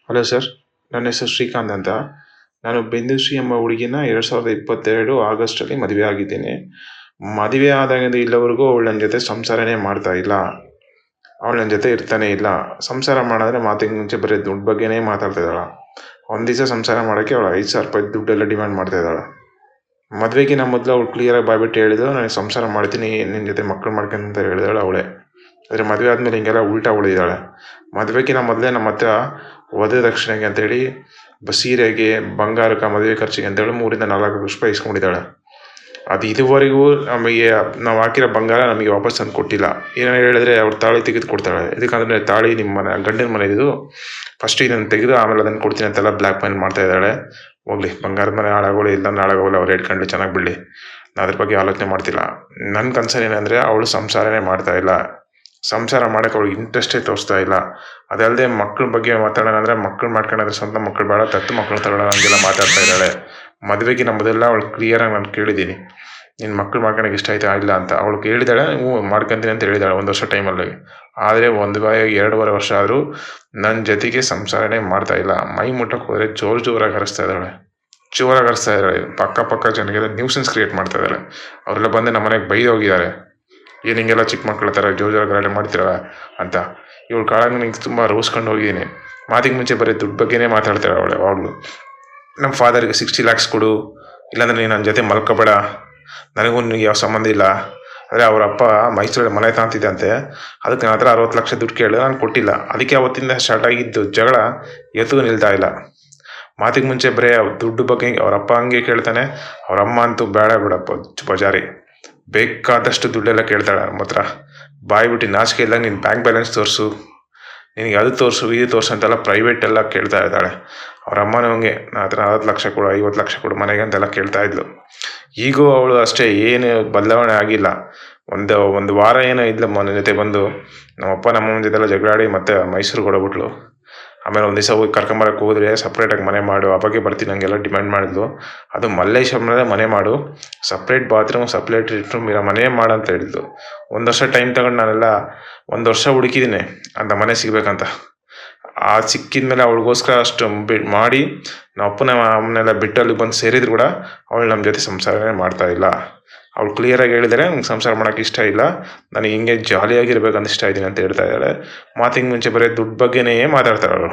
Hello sir, ನನ್ನ ಹೆಸರು ಶ್ರೀಕಾಂತ್ ಅಂತ. ನಾನು ಬಿಂದುಶ್ರೀ ಎಂಬ ಹುಡುಗಿನ 2022 ಆಗಸ್ಟಲ್ಲಿ ಮದುವೆ ಆಗಿದ್ದೀನಿ. ಮದುವೆ ಆದಾಗಿಂದ ಇಲ್ಲಿವರೆಗೂ ಅವಳು ನನ್ನ ಜೊತೆ ಸಂಸಾರನೇ ಮಾಡ್ತಾ ಇಲ್ಲ. ಅವಳು ನನ್ನ ಜೊತೆ ಇರ್ತಾನೆ ಇಲ್ಲ. ಸಂಸಾರ ಮಾಡಿದ್ರೆ ಮಾತಿಗೆ ಮುಂಚೆ ಬರೀ ದುಡ್ಡು ಬಗ್ಗೆನೇ ಮಾತಾಡ್ತಾ ಇದ್ದಾಳೆ. ಒಂದು ದಿವಸ ಸಂಸಾರ ಮಾಡೋಕ್ಕೆ ಅವಳು 5,000 ರೂಪಾಯಿ ದುಡ್ಡೆಲ್ಲ ಡಿಮ್ಯಾಂಡ್ ಮಾಡ್ತಾ ಇದ್ದಾಳೆ. ಮದುವೆಗಿನ ಮೊದಲು ಅವಳು ಕ್ಲಿಯರಾಗಿ ಬಾಯ್ಬಿಟ್ಟು ಹೇಳಿದ್ರು, ನನಗೆ ಸಂಸಾರ ಮಾಡ್ತೀನಿ, ನಿನ್ನ ಜೊತೆ ಮಕ್ಕಳು ಮಾಡ್ಕೊಂಡು ಅಂತ ಹೇಳಿದಾಳೆ ಅವಳೇ. ಆದರೆ ಮದುವೆ ಆದಮೇಲೆ ಹಿಂಗೆಲ್ಲ ಉಲ್ಟಾ ಉಳಿದಾಳೆ. ಮದುವೆಗಿನ ಮೊದಲೇ ನಮ್ಮ ಹತ್ರ ವಧು ದಕ್ಷಿಣೆಗೆ ಅಂತೇಳಿ ಸೀರೆಗೆ, ಬಂಗಾರಕ್ಕೆ, ಮದುವೆ ಖರ್ಚಿಗೆ ಅಂತೇಳಿ 3-4 ಲಕ್ಷ ರೂಪಾಯಿ ಇಸ್ಕೊಂಡಿದ್ದಾಳೆ. ಅದು ಇದುವರೆಗೂ ನಮಗೆ ನಾವು ಹಾಕಿರೋ ಬಂಗಾರ ನಮಗೆ ವಾಪಸ್ ತಂದು ಕೊಟ್ಟಿಲ್ಲ. ಏನೋ ಹೇಳಿದ್ರೆ ಅವ್ರು ತಾಳಿ ತೆಗೆದು ಕೊಡ್ತಾಳೆ. ಇದಕ್ಕಂದರೆ ತಾಳಿ ನಿಮ್ಮ ಮನೆ ಗಂಡನ ಮನೆಯದು, ಫಸ್ಟ್ ಇದನ್ನು ತೆಗೆದು ಆಮೇಲೆ ಅದನ್ನು ಕೊಡ್ತೀನಿ ಅಂತೆಲ್ಲ ಬ್ಲ್ಯಾಕ್ ಮೇಲ್ ಮಾಡ್ತಾ ಇದ್ದಾಳೆ. ಹೋಗ್ಲಿ, ಬಂಗಾರದ ಮನೆ ಹಾಳಾಗೋಳು ಇಲ್ಲ ಹಾಳಾಗೋಳು, ಅವ್ರು ಹೇಳ್ಕೊಂಡು ಚೆನ್ನಾಗಿ ಬಿಡಲಿ. ನಾನು ಅದ್ರ ಬಗ್ಗೆ ಆಲೋಚನೆ ಮಾಡ್ತಿಲ್ಲ. ನನ್ನ ಕನ್ಸರ್ನ್ ಏನಂದರೆ ಅವಳು ಸಂಸಾರನೇ ಮಾಡ್ತಾ ಇಲ್ಲ. ಸಂಸಾರ ಮಾಡೋಕ್ಕೆ ಅವಳಿಗೆ ಇಂಟ್ರೆಸ್ಟೇ ತೋರಿಸ್ತಾ ಇಲ್ಲ. ಅದಲ್ಲದೆ ಮಕ್ಕಳ ಬಗ್ಗೆ ಮಾತಾಡೋಣ ಅಂದರೆ ಮಕ್ಕಳು ಮಾಡ್ಕೊಂಡ್ರೆ ಸ್ವಂತ ಮಕ್ಕಳು ಬೇಡ, ದತ್ತು ಮಕ್ಕಳು ತಗೊಳ್ಳೋಣ ಹಂಗೆಲ್ಲ ಮಾತಾಡ್ತಾ ಇದ್ದಾಳೆ. ಮದುವೆಗೆ ನಮ್ಮದೆಲ್ಲ ಅವಳು ಕ್ಲಿಯರಾಗಿ ನಾನು ಕೇಳಿದ್ದೀನಿ, ನಿನ್ನ ಮಕ್ಕಳು ಮಾಡ್ಕೊಳಕ್ಕೆ ಇಷ್ಟ ಆಯ್ತಾ ಇಲ್ಲ ಅಂತ. ಅವಳು ಕೇಳಿದಾಳೆ, ಹ್ಞೂ ಮಾಡ್ಕೊತೀನಿ ಅಂತ ಹೇಳಿದಾಳೆ 1 ವರ್ಷ ಟೈಮಲ್ಲಿ. ಆದರೆ 2.5 ವರ್ಷ ಆದರೂ ನನ್ನ ಜೊತೆಗೆ ಸಂಸಾರನೇ ಮಾಡ್ತಾ ಇಲ್ಲ. ಮೈ ಮುಟ್ಟಕ್ಕೆ ಹೋದರೆ ಜೋರಾಗಿ ಹರಿಸ್ತಾ ಇದ್ದಾಳೆ. ಪಕ್ಕ ಜನಗೆಲ್ಲ ನ್ಯೂಸೆನ್ಸ್ ಕ್ರಿಯೇಟ್ ಮಾಡ್ತಾ ಇದ್ದಾಳೆ. ಅವರೆಲ್ಲ ಬಂದು ನಮ್ಮ ಮನೆಗೆ ಬೈದು ಹೋಗಿದ್ದಾರೆ, ಏನು ಹಿಂಗೆಲ್ಲ ಚಿಕ್ಕ ಮಕ್ಕಳ ಥರ ಜೋರಾಗಿ ಗಲಾಟೆ ಮಾಡ್ತೀರಲ್ಲ ಅಂತ. ಇವಳು ಕಾಳಾಗ ನಿಂಗೆ ತುಂಬ ರೋಸ್ಕೊಂಡು ಹೋಗಿದ್ದೀನಿ. ಮಾತಿಗೆ ಮುಂಚೆ ಬರೀ ದುಡ್ಡು ಬಗ್ಗೆನೇ ಮಾತಾಡ್ತಾಳೆ ಅವಳು ಯಾವಾಗಲೂ. ನಮ್ಮ ಫಾದರ್ಗೆ 60 lakhs ಕೊಡು, ಇಲ್ಲಾಂದರೆ ನೀನು ನನ್ನ ಜೊತೆ ಮಲ್ಕೋಬೇಡ, ನನಗೂ ನಿನಗೆ ಯಾವ ಸಂಬಂಧ ಇಲ್ಲ. ಆದರೆ ಅವರ ಅಪ್ಪ ಮೈಸೂರಲ್ಲಿ ಮನೆ ತಾಂತಿದ್ದಂತೆ, ಅದಕ್ಕೆ ನನ್ನ ಹತ್ರ 60 ಲಕ್ಷ ದುಡ್ಡು ಕೇಳಿದ್ರೆ ನಾನು ಕೊಟ್ಟಿಲ್ಲ. ಅದಕ್ಕೆ ಅವತ್ತಿಂದ ಸ್ಟಾರ್ಟ್ ಆಗಿದ್ದು ಜಗಳ ಎತ್ತಿಗೂ ನಿಲ್ತಾ ಇಲ್ಲ. ಮಾತಿಗೆ ಮುಂಚೆ ಬರೀ ದುಡ್ಡು ಬಗ್ಗೆ ಅವ್ರ ಅಪ್ಪ ಹಂಗೆ ಕೇಳ್ತಾನೆ, ಅವ್ರ ಅಮ್ಮ ಅಂತೂ ಬೇಡ ಬಿಡಪ್ಪ ಬಜಾರಿ, ಬೇಕಾದಷ್ಟು ದುಡ್ಡೆಲ್ಲ ಕೇಳ್ತಾಳೆ ನಮ್ಮ ಹತ್ರ. ಬಾಯ್ಬಿಟ್ಟು ನಾಚಿಕೆ ಇದ್ದಾಗ ನೀನು ಬ್ಯಾಂಕ್ ಬ್ಯಾಲೆನ್ಸ್ ತೋರಿಸು, ನಿನಗೆ ಅದು ತೋರಿಸು ಇದು ತೋರಿಸು ಅಂತೆಲ್ಲ ಪ್ರೈವೇಟ್ ಎಲ್ಲ ಕೇಳ್ತಾ ಇದ್ದಾಳೆ. ಅವ್ರ ಅಮ್ಮನೂ ಹಂಗೆ, ನನ್ನ ಹತ್ರ 40 ಲಕ್ಷ ಕೊಡು, 50 ಲಕ್ಷ ಕೊಡು ಮನೆಗೆ ಅಂತೆಲ್ಲ ಕೇಳ್ತಾ ಇದ್ಲು. ಈಗೂ ಅವಳು ಅಷ್ಟೇ, ಏನು ಬದಲಾವಣೆ ಆಗಿಲ್ಲ. ಒಂದು ವಾರ ಏನೋ ಇದ್ಲು ನನ್ನ ಜೊತೆ ಬಂದು. ನಮ್ಮಪ್ಪ ನಮ್ಮಮ್ಮನ ಜೊತೆ ಎಲ್ಲ ಜಗಳಾಡಿ ಮತ್ತೆ ಮೈಸೂರಿಗೆ ಹೊಡೋಗ್ಬಿಟ್ಲು. ಆಮೇಲೆ ಒಂದು ದಿವಸ ಹೋಗಿ ಕರ್ಕೊಂಬರಕ್ಕೆ ಹೋದರೆ ಸಪ್ರೇಟಾಗಿ ಮನೆ ಮಾಡು, ಆ ಬಗ್ಗೆ ಬರ್ತೀನಿ ಹಂಗೆಲ್ಲ ಡಿಮ್ಯಾಂಡ್ ಮಾಡಿದ್ಲು. ಅದು ಮಲ್ಲೇಶ್ವರಮಲ್ಲೇ ಮನೆ ಮಾಡು, ಸಪ್ರೇಟ್ ಬಾತ್ರೂಮ್, ಸಪ್ರೇಟ್ ರೂಮ್ ಇರೋ ಮನೆ ಮಾಡು ಅಂತ ಹೇಳಿದ್ಲು. 1 ವರ್ಷ ಟೈಮ್ ತಗೊಂಡು ನಾನೆಲ್ಲ 1 ವರ್ಷ ಹುಡುಕಿದ್ದೀನಿ ಅಂತ ಮನೆ ಸಿಗಬೇಕಂತ. ಆ ಸಿಕ್ಕಿದ ಮೇಲೆ ಅವಳಿಗೋಸ್ಕರ ಅಷ್ಟು ಮಾಡಿ ನಮ್ಮ ಅಪ್ಪನ ಅಮ್ಮನೆಲ್ಲ ಬಿಟ್ಟಲ್ಲಿ ಬಂದು ಸೇರಿದ್ರು ಕೂಡ ಅವಳು ನಮ್ಮ ಜೊತೆ ಸಂಸಾರನೇ ಮಾಡ್ತಾ ಇಲ್ಲ. ಅವಳು ಕ್ಲಿಯರಾಗಿ ಹೇಳಿದರೆ ನಂಗೆ ಸಂಸಾರ ಮಾಡೋಕ್ಕೆ ಇಷ್ಟ ಇಲ್ಲ, ನನಗೆ ಹಿಂಗೆ ಜಾಲಿಯಾಗಿರ್ಬೇಕಂತ ಇಷ್ಟ ಇದ್ದೀನಿ ಅಂತ ಹೇಳ್ತಾ ಇದ್ದಾಳೆ. ಮಾತಿಗೆ ಮುಂಚೆ ಬರೀ ದುಡ್ಡು ಬಗ್ಗೆನೇ ಮಾತಾಡ್ತಾಳೆ ಅವಳು.